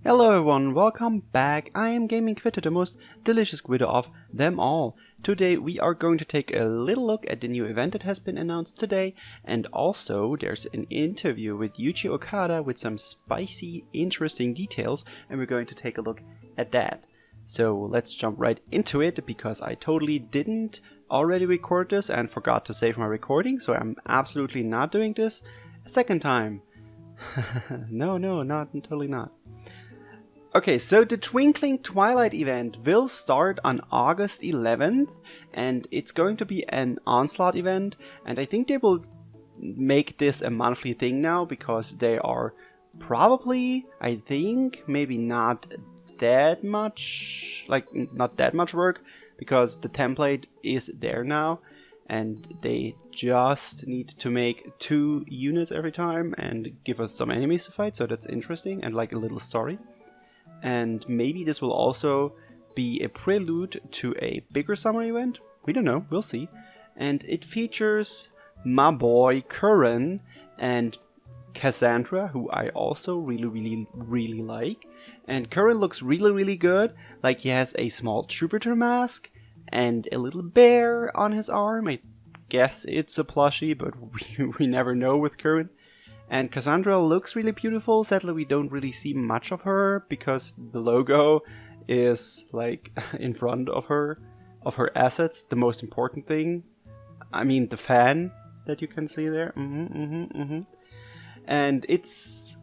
Hello everyone, welcome back. I am Gaming Quitter, the most delicious quitter of them all. Today we are going to take a little look at the new event that has been announced today, and also there's an interview with Yuji Okada with some spicy, interesting details, and we're going to take a look at that. So let's jump right into it, because I totally didn't already record this and forgot to save my recording, so I'm absolutely not doing this a second time. No, totally not. Okay, so the Twinkling Twilight event will start on August 11th, and it's going to be an Onslaught event, and I think they will make this a monthly thing now, because they are probably, I think, maybe not that much work, because the template is there now, and they just need to make 2 units every time and give us some enemies to fight, so that's interesting, and like a little story. And maybe this will also be a prelude to a bigger summer event. We don't know, we'll see. And it features my boy Curran and Cassandra, who I also really like. And Curran looks really good. Like, he has a small Jupiter mask and a little bear on his arm. I guess it's a plushie, but we never know with Curran. And Cassandra looks really beautiful. Sadly, we don't really see much of her because the logo is like in front of her assets, the most important thing. I mean, the fan that you can see there. And it's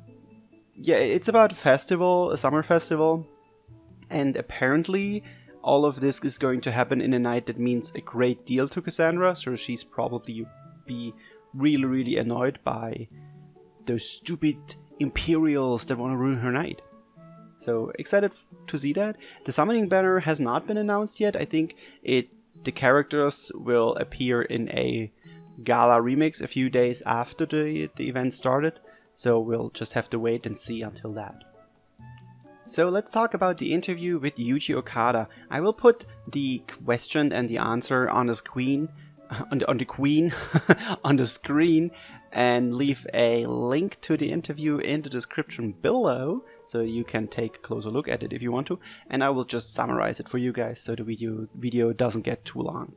about a festival, a summer festival. And apparently all of this is going to happen in a night that means a great deal to Cassandra. So she's probably be really annoyed by those stupid Imperials that want to ruin her night. So excited to see that. The summoning banner has not been announced yet. I think the characters will appear in a gala remix a few days after the event started. So we'll just have to wait and see until that. So let's talk about the interview with Yuji Okada. I will put the question and the answer on the screen, on the screen, and leave a link to the interview in the description below, so you can take a closer look at it if you want to, and I will just summarize it for you guys so the video doesn't get too long.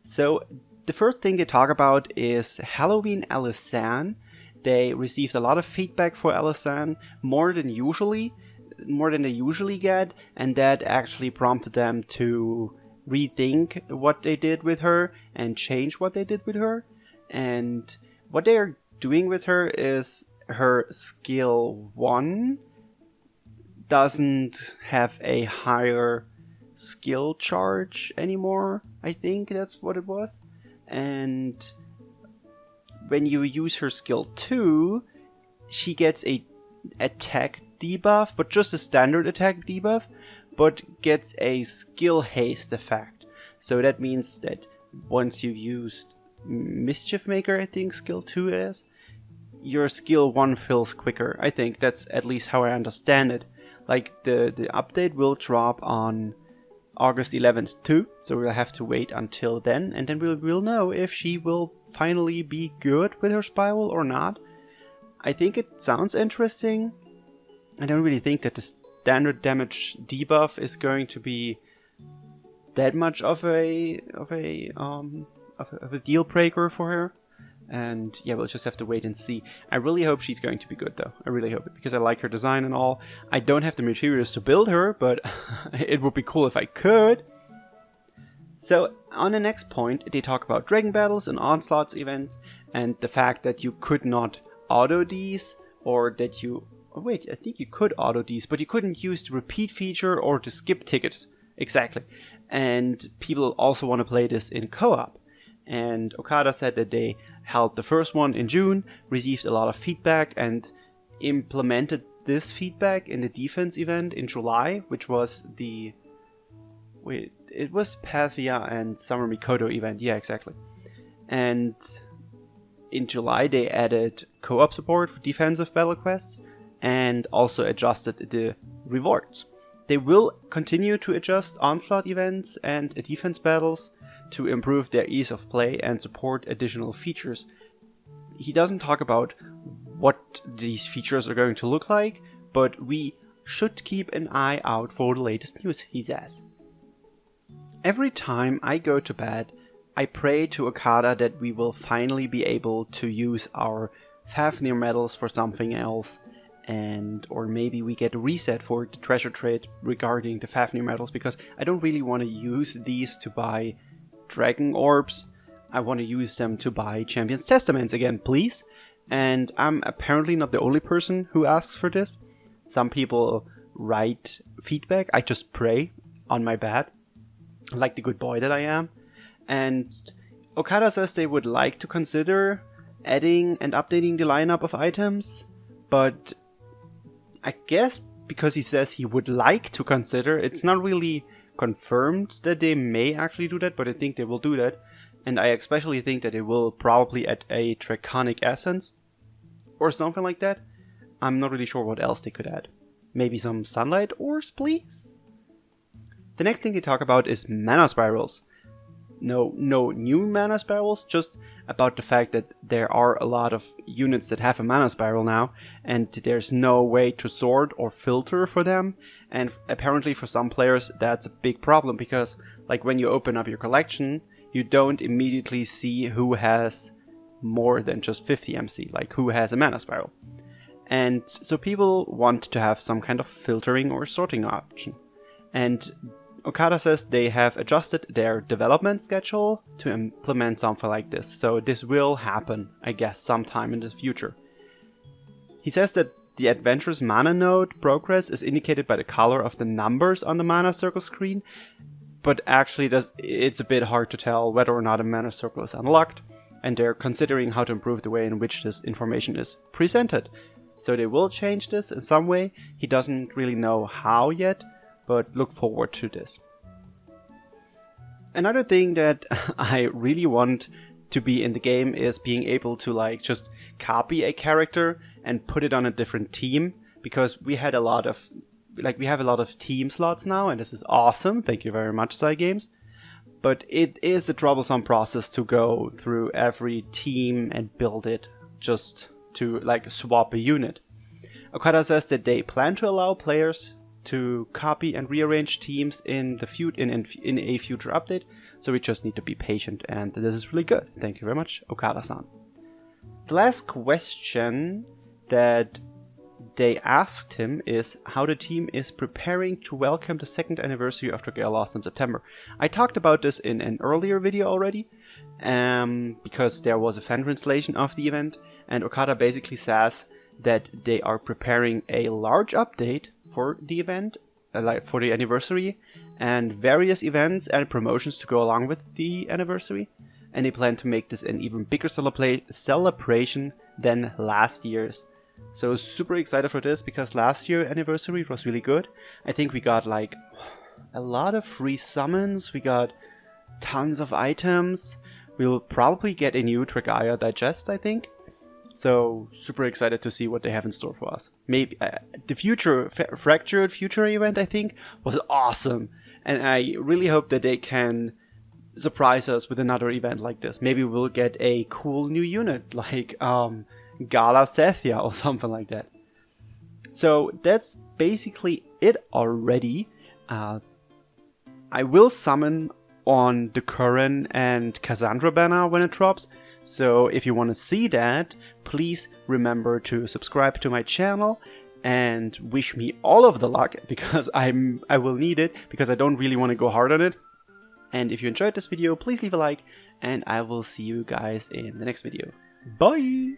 So the first thing they talk about is Halloween Elisanne. They received a lot of feedback for Elisanne, more than they usually get, and that actually prompted them to rethink what they did with her and change what they did with her. And what they are doing with her is her skill 1 doesn't have a higher skill charge anymore. I think that's what it was. And when you use her skill 2, she gets a attack debuff, but just a standard attack debuff, but gets a skill haste effect. So that means that once you've used Mischief Maker, I think skill 2 is, your skill 1 fills quicker. I think that's at least how I understand it. Like, the update will drop on August 11th too, so we'll have to wait until then, and then we'll know if she will finally be good with her spiral or not. I think it sounds interesting. I don't really think that the standard damage debuff is going to be that much of a deal breaker for her, and yeah, we'll just have to wait and see. I really hope she's going to be good, though. I really hope it, because I like her design and all. I don't have the materials to build her, but it would be cool if I could. So on the next point, they talk about Dragon Battles and Onslaughts events, and the fact that you could not auto these, or that you... Oh wait, I think you could auto these, but you couldn't use the repeat feature or the skip tickets. Exactly. And people also want to play this in co-op. And Okada said that they held the first one in June, received a lot of feedback, and implemented this feedback in the defense event in July, which was the... Wait, it was Pathia and Summer Mikoto event. Yeah, exactly. And in July they added co-op support for defensive battle quests and also adjusted the rewards. They will continue to adjust Onslaught events and defense battles to improve their ease of play and support additional features. He doesn't talk about what these features are going to look like, but we should keep an eye out for the latest news, he says. Every time I go to bed, I pray to Okada that we will finally be able to use our Fafnir medals for something else, or maybe we get a reset for the treasure trade regarding the Fafnir medals, because I don't really want to use these to buy dragon orbs. I want to use them to buy Champion's Testaments again, please. And I'm apparently not the only person who asks for this. Some people write feedback. I just pray on my bed, like the good boy that I am. And Okada says they would like to consider adding and updating the lineup of items, but I guess because he says he would like to consider, it's not really confirmed that they may actually do that, but I think they will do that. And I especially think that they will probably add a Draconic Essence or something like that. I'm not really sure what else they could add. Maybe some Sunlight Ores, please? The next thing they talk about is Mana Spirals. No new Mana Spirals, just about the fact that there are a lot of units that have a Mana Spiral now, and there's no way to sort or filter for them. And apparently for some players that's a big problem, because like when you open up your collection, you don't immediately see who has more than just 50 MC, like who has a Mana Spiral. And so people want to have some kind of filtering or sorting option. And Okada says they have adjusted their development schedule to implement something like this. So this will happen, I guess, sometime in the future. He says that the Adventurous Mana node progress is indicated by the color of the numbers on the Mana Circle screen. But actually it's a bit hard to tell whether or not a Mana Circle is unlocked. And they're considering how to improve the way in which this information is presented. So they will change this in some way. He doesn't really know how yet, but look forward to this. Another thing that I really want to be in the game is being able to like just copy a character and put it on a different team, because we have a lot of team slots now, and this is awesome. Thank you very much, Cygames. But it is a troublesome process to go through every team and build it just to like swap a unit. Okada says that they plan to allow players to copy and rearrange teams in a future update, so we just need to be patient, and this is really good. Thank you very much, Okada-san. The last question that they asked him is how the team is preparing to welcome the 2nd anniversary of Dragalia Lost in September. I talked about this in an earlier video already, because there was a fan translation of the event, and Okada basically says that they are preparing a large update for the event, for the anniversary, and various events and promotions to go along with the anniversary, and they plan to make this an even bigger celebration than last year's. So super excited for this, because last year's anniversary was really good. I think we got like a lot of free summons, we got tons of items, we'll probably get a new Dragalia Digest, I think. So super excited to see what they have in store for us. Maybe the Fractured Future event, I think, was awesome. And I really hope that they can surprise us with another event like this. Maybe we'll get a cool new unit like Gala Sethia or something like that. So that's basically it already. I will summon on the Curran and Cassandra banner when it drops. So if you want to see that, please remember to subscribe to my channel and wish me all of the luck, because I will need it, because I don't really want to go hard on it. And if you enjoyed this video, please leave a like, and I will see you guys in the next video. Bye!